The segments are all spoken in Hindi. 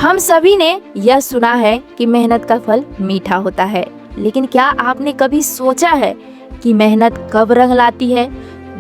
हम सभी ने यह सुना है कि मेहनत का फल मीठा होता है, लेकिन क्या आपने कभी सोचा है कि मेहनत कब रंग लाती है?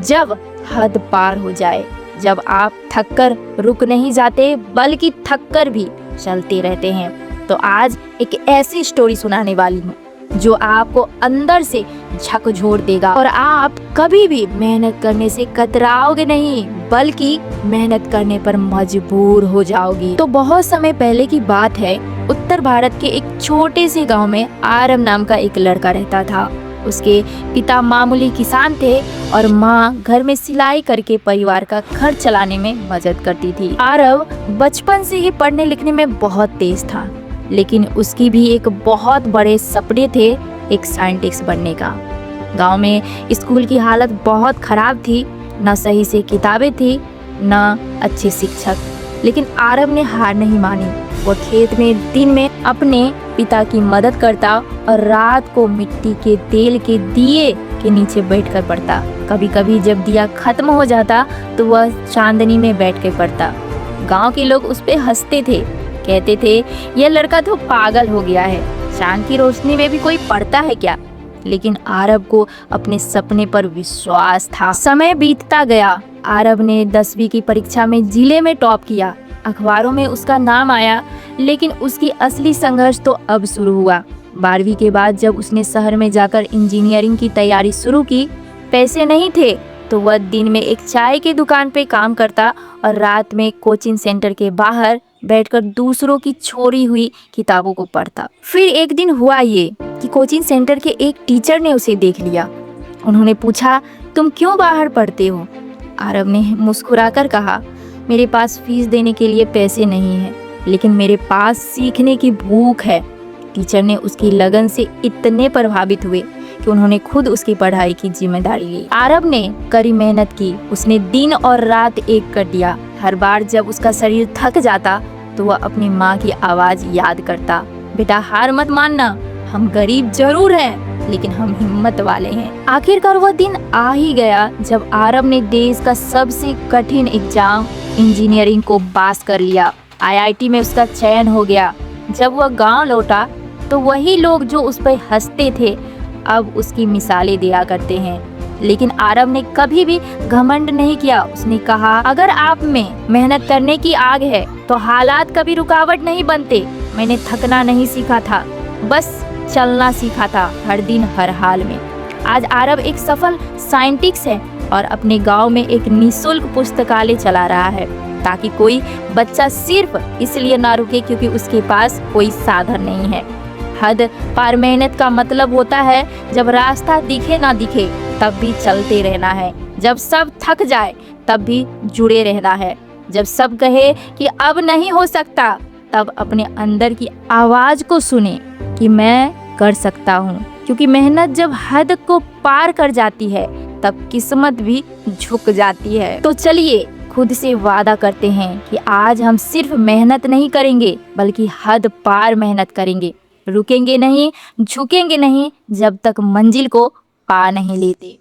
जब हद पार हो जाए, जब आप थककर रुक नहीं जाते बल्कि थककर भी चलते रहते हैं। तो आज एक ऐसी स्टोरी सुनाने वाली हूँ जो आपको अंदर से झकझोर देगा और आप कभी भी मेहनत करने से कतराओगे नहीं, बल्कि मेहनत करने पर मजबूर हो जाओगी। तो बहुत समय पहले की बात है, उत्तर भारत के एक छोटे से गांव में आरव नाम का एक लड़का रहता था। उसके पिता मामूली किसान थे और माँ घर में सिलाई करके परिवार का खर्च चलाने में मदद करती थी। आरव बचपन से ही पढ़ने लिखने में बहुत तेज था, लेकिन उसकी भी एक बहुत बड़े सपने थे, एक साइंटिस्ट बनने का। गांव में स्कूल की हालत बहुत खराब थी, न सही से किताबें थी, न अच्छे शिक्षक, लेकिन आरव ने हार नहीं मानी। वह खेत में दिन में अपने पिता की मदद करता और रात को मिट्टी के तेल के दिए के नीचे बैठकर पढ़ता। कभी कभी जब दिया खत्म हो जाता तो वह चांदनी में बैठ कर पढ़ता। गांव के लोग उस पे हंसते थे, कहते थे यह लड़का तो पागल हो गया है, चांद की रोशनी में भी कोई पढ़ता है क्या? लेकिन आरव को अपने सपने पर विश्वास था। समय बीतता गया। आरव ने 10वीं की परीक्षा में जिले में टॉप किया, अखबारों में उसका नाम आया, लेकिन उसकी असली संघर्ष तो अब शुरू हुआ। 12वीं के बाद जब उसने शहर में जाकर इंजीनियरिंग की तैयारी शुरू की, पैसे नहीं थे तो वह दिन में एक चाय की दुकान पे काम करता और रात में कोचिंग सेंटर के बाहर बैठकर दूसरों की छोड़ी हुई किताबों को पढ़ता। फिर एक दिन हुआ ये कि कोचिंग सेंटर के एक टीचर ने उसे देख लिया। उन्होंने पूछा, तुम क्यों बाहर पढ़ते हो? आरव ने मुस्कुराकर कहा, मेरे पास फीस देने के लिए पैसे नहीं है, लेकिन मेरे पास सीखने की भूख है। टीचर ने उसकी लगन से इतने प्रभावित हुए कि उन्होंने खुद उसकी पढ़ाई की जिम्मेदारी ली। आरव ने कड़ी मेहनत की, उसने दिन और रात एक कर दिया। हर बार जब उसका शरीर थक जाता तो वह अपनी माँ की आवाज याद करता, बेटा हार मत मानना, हम गरीब जरूर हैं लेकिन हम हिम्मत वाले हैं। आखिरकार वह दिन आ ही गया जब आरव ने देश का सबसे कठिन एग्जाम इंजीनियरिंग को पास कर लिया। IIT में उसका चयन हो गया। जब वह गांव लौटा तो वही लोग जो उस पर हंसते थे अब उसकी मिसालें दिया करते हैं। लेकिन आरव ने कभी भी घमंड नहीं किया। उसने कहा, अगर आप में मेहनत करने की आग है तो हालात कभी रुकावट नहीं बनते। मैंने थकना नहीं सीखा था, बस चलना सीखा था, हर दिन हर हाल में। आज आरव एक सफल साइंटिस्ट है और अपने गांव में एक निःशुल्क पुस्तकालय चला रहा है, ताकि कोई बच्चा सिर्फ इसलिए ना रुके क्योंकि उसके पास कोई साधन नहीं है। हद पार मेहनत का मतलब होता है जब रास्ता दिखे ना दिखे तब भी चलते रहना है, जब सब थक जाए तब भी जुड़े रहना है, जब सब कहे कि अब नहीं हो सकता तब अपने अंदर की आवाज को सुने कि मैं कर सकता हूँ। क्योंकि मेहनत जब हद को पार कर जाती है तब किस्मत भी झुक जाती है। तो चलिए खुद से वादा करते हैं कि आज हम सिर्फ मेहनत नहीं करेंगे बल्कि हद पार मेहनत करेंगे। रुकेंगे नहीं, झुकेंगे नहीं जब तक मंजिल को पा नहीं लेते।